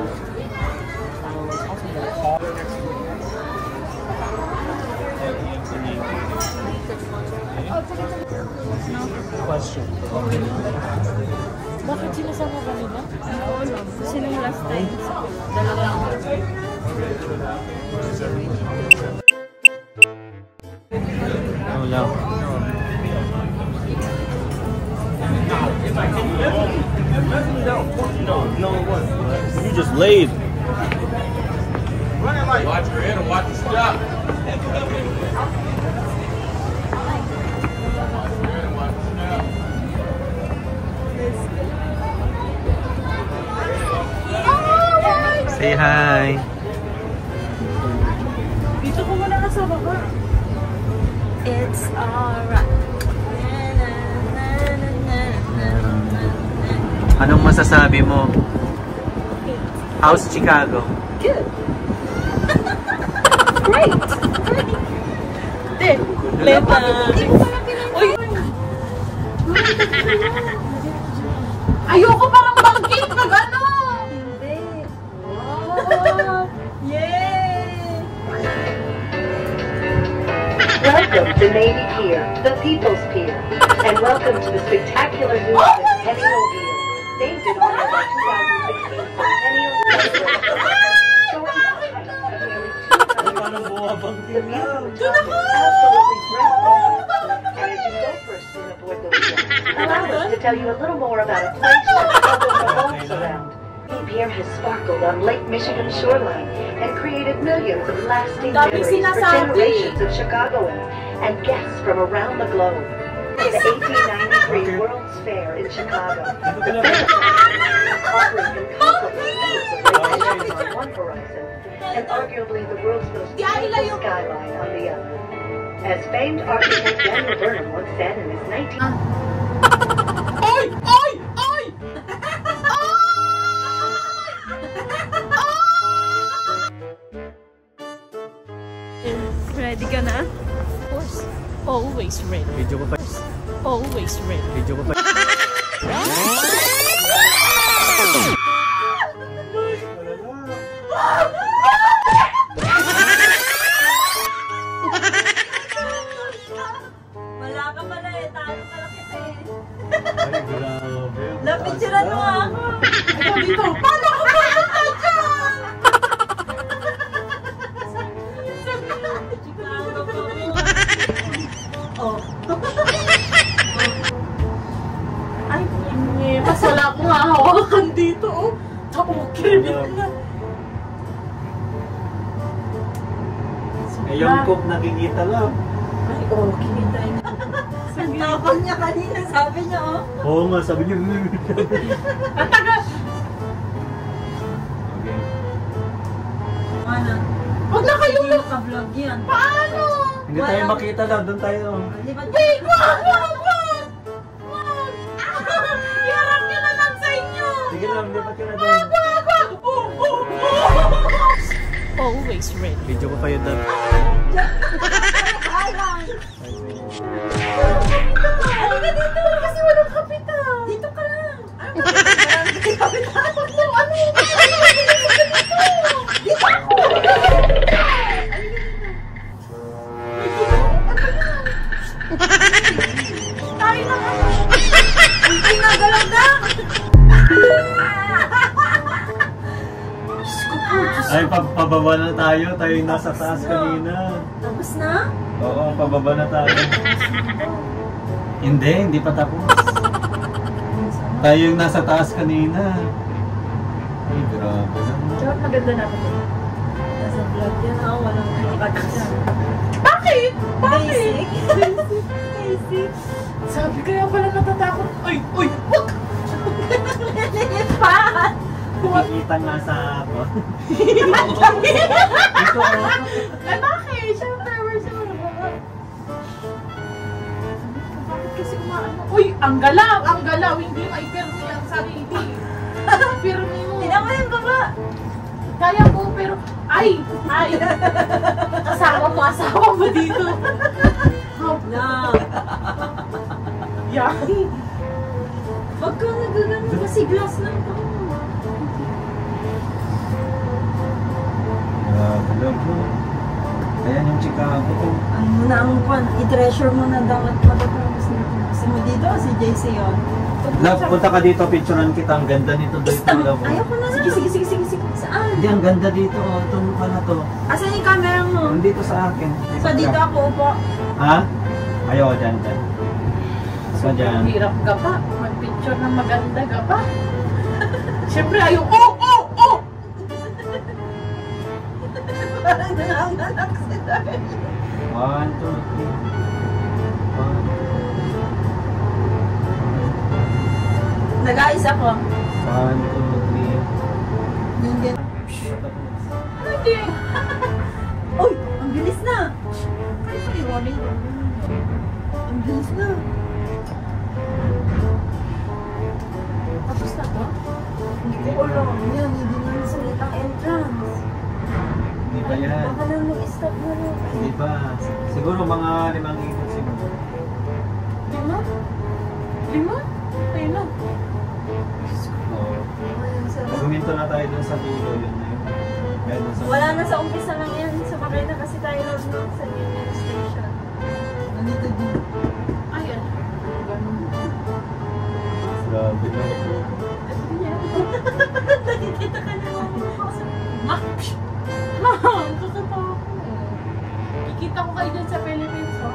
Question. Bakit sinasama ka nila? Kasi nung last time, dalawang lang. No, what? You just laid. Watch your head and watch your step. Say hi. Dito ko muna ka sa baba. It's alright. Anong masasabi mo? How's Chicago? Good. Great. Leta. Uy. Ayoko parang bangking pag ano. Hindi. Wow. Yay. Welcome to Navy Pier, the People's Pier, and welcome to the spectacular news of Centennial Wheel, named in honor of our 2016 Centennial The view from the top is absolutely breathtaking, and as you go for a spin aboard the wheel, allow us to tell you a little more about a place that revolves around. Pier has sparkled on Lake Michigan's shoreline and created millions of lasting memories for generations of Chicagoans and guests from around the globe. The 1893 World's Fair in Chicago, the fair offering incomparable views of Lake Michigan on one horizon and arguably the world's most beautiful skyline on the other. As famed architect Daniel Burnham once said in his 19... Ready ka na? Of course. Always ready. Video ko pa. Always ready. Video ko pa. Wala ka pala eh. Talo pala kita eh. Ay, grabe. Napicturan mo ako. Ikaw dito. Paano ako pumunta dyan? yung cook nakikita lang. Ay, kita yun. Ang tapang niya kanina, sabi niya, oh. Oo nga, sabi niya. Ang tagal! Okay. Ano? Huwag na kayo! Hindi ka-vlog yan. Paano? Hindi tayo makita lang, doon tayo. Lipat Wag! Iharap niyo na lang sa inyo! Sige lang, lipat ka na doon. Always ready. Video ko pa yun doon. Halika dito kasi walang kapitan. Dito ka lang. Ano? Kapitan? Ano? Dito ako! Tayo na ako. Hindi na galaw na. Ay, pababa na tayo. Tayo yung nasa taas kanina. Tapos na? Oo, pababa na tayo. Hindi pa tapos. Tayo yung nasa taas kanina. Ay, grabe naman. Tsaka maganda natin. Nasa vlog yan, oh. Walang ikat dyan. Bakit? Basic. Basic. Sabi kaya pala natatakot. Uy! Wag! Pa! Nakikita nga sa ako. Ito oh. Ay bakit? Siyempre, we're so bakit kasi umaano? Uy! Ang galaw! Hindi maipirmi ang sarili. Pirmi mo. Tingnan mo yung baba. Kaya ko, pero... Ay! Asawa mo dito. Na. Yan. Wag ka nagagano kasi glass lang to. Grabe lang po. Ayan yung Chicago. Ano mo na ang pan, i-treasure mo na dapat matatapos nito. Kasi mo dito, si JC yun. Love, punta ka dito, picturean kita. Ang ganda nito dito. Stop! Ayoko na lang. Sige. Saan? Hindi, ang ganda dito. Oh. Itong mukha na to. Asan yung camera mo? Nandito sa akin. So dito ako upo. Ha? Ayaw, dyan. So dyan. Hirap ka pa. Mag-picture ng maganda ka pa. Siyempre, ayaw. Parang nanganganak si Darby. 1, 2, 3. Nag-ayos ako. 1, 2, 3. Hindi. Hindi. Uy! Ang bilis na! Ay, paliwanag. Ang bilis na! Tapos na to? Hindi ko alam. Yan, hindi naman sulit ang entrance. Hindi ba yan? Baka lang mag-stop na rin. Hindi ba? Siguro mga 5 ikot siguro. 5? Ayun na. Oo. Guminto na tayo dun sa dulo. Yun na yun. Kaya dun sa... Wala na sa umpisa lang yan. Sumakay na kasi tayo lang sa Union Station. Nandito din. Ayan. Ganun. Grabe lang po. Nakikita ka na mo. Ma'am, kakata ako. Kikita ko kayo dyan sa Philippines, oh.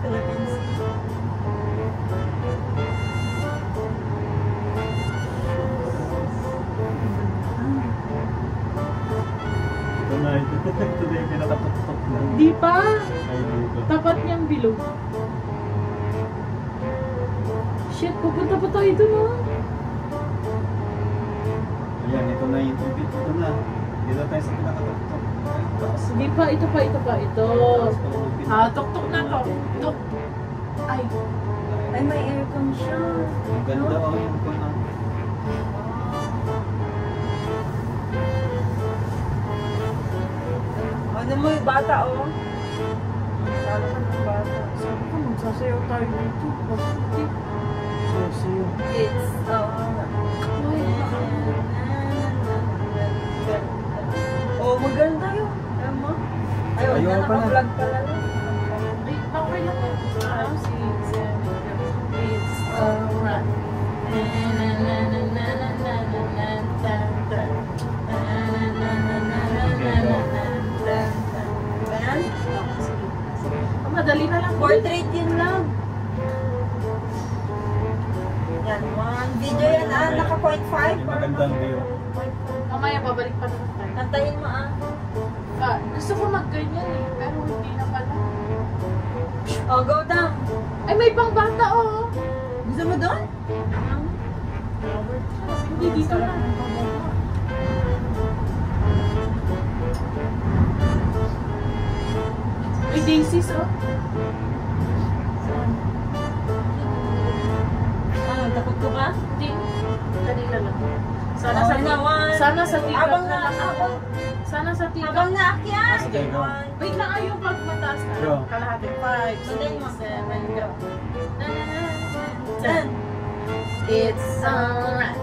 Philippines. Ito na yung pinakatok-tok na. Di pa. Ay, dito. Tapat niyang bilog. Shit, pupunta pa tayo dun, oh. Ayan, ito na yung tubig. Ito na. Dito tayo sa pinakatok-tok. Di pa, ito pa, ito. Tok-tok na to. Tok. Ay. Ay, may aircon siya. Ang ganda oh, yung ko na. Ano mo yung bata, oh. Lalo ka ng bata. Sabi ko, magsasayaw tayo dito. Pag-tip. Sayo. It's, oh, maganda yun. Alam mo? Ayaw Ayaw na, pala. naka-vlog pala lang. Ay, okay lang yun. 5, 6, 7, 8. It's alright. Madali na lang. Portrait yun lang. Yan, one video yan, naka 0.5. Magandang view. Mamaya babalik pa naman tayo. Kantayin mo, Gusto ko mag-ganyan eh, pero Oh, go down. Ay, may pang bata, oh. Gusto mo doon? Hindi, dito lang. May daisies, oh. Ano, takot ko ba? Hindi. Kanina lang. Sana Oh, sa naman. Sana sa tikap Abang na na lang. ako. Sana sa tikap. Abang na akyat. Sige, wait lang, ayaw pag mataas ka. Go. Kalahati. 5, 6, 7, go. Dun. It's alright.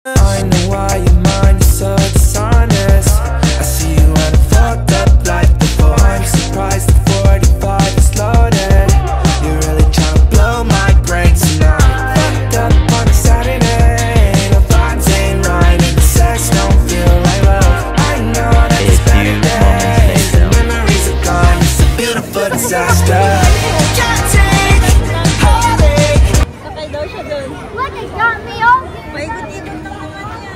I know why your mind is so dishonest. I see you and I'm fucked up like before. I'm surprised the 45 is loaded. You're really trying to blow my brain tonight. Fucked up on a Saturday. The vibes ain't right and the sex don't feel like love. I know that it's better days. The memories are gone. It's a beautiful disaster. Can't take heartache. Sakay daw siya doon. Look, it got me off. Paikot-ikot lang naman niya.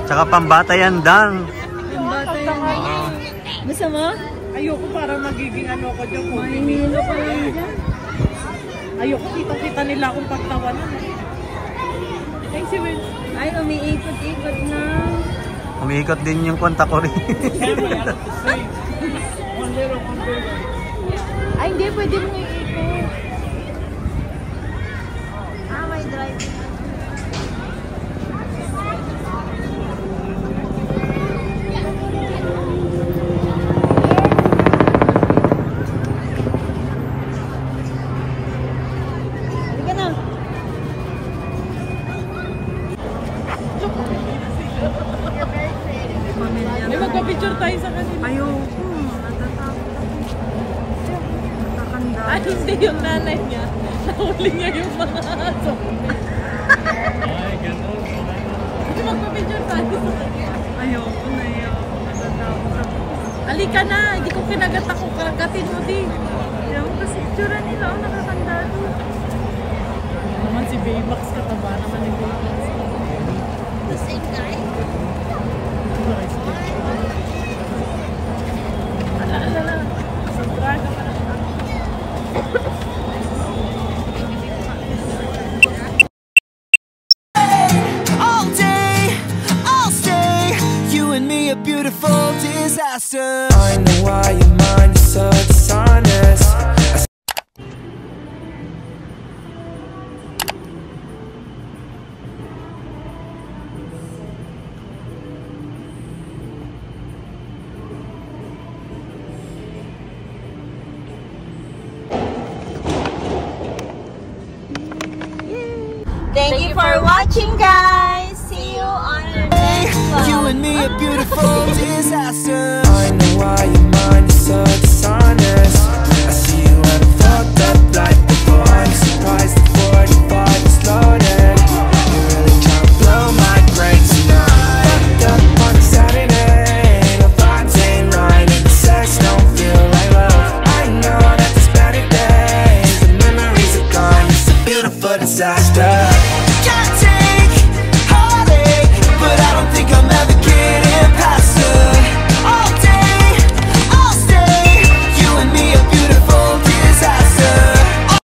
Tsaka pambata yan, Dang. Yung bata yun. Gusto mo? Ayoko para magiging ano ko dyan. Mahihilo ka lang dyan. Ayoko kitang-kita nila akong pagtawanan. Thanks, si Will. Ay, umiikot-ikot na. Umiikot din yung konta ko rin. Ay, hindi. Pwede mo ikot. Ah, may driving. Halika na. May magpa-picture tayo sa kanila. Ayoko. Natatakot ako. Natakanda. Ay, hindi yung nanay niya. Nahuli niya yung mga aso. Ay, gano'n. Hindi magpa-picture tayo sa kanila. Ayoko na yun. Natatakot ako. Halika na, hindi ko kinagat ako. Karagatin mo din. Ayoko kasi itsura nila. Ako nakakanda doon. Naman si Baymax, kataba naman ni Baymax. The same guy? Ala. Sobraga pa lang. All day, I'll stay. You and me a beautiful disaster. I know why your mind is so dishonest. Thank you for watching, guys. See you on our next vlog. You and me a beautiful disaster. I know why your mind is so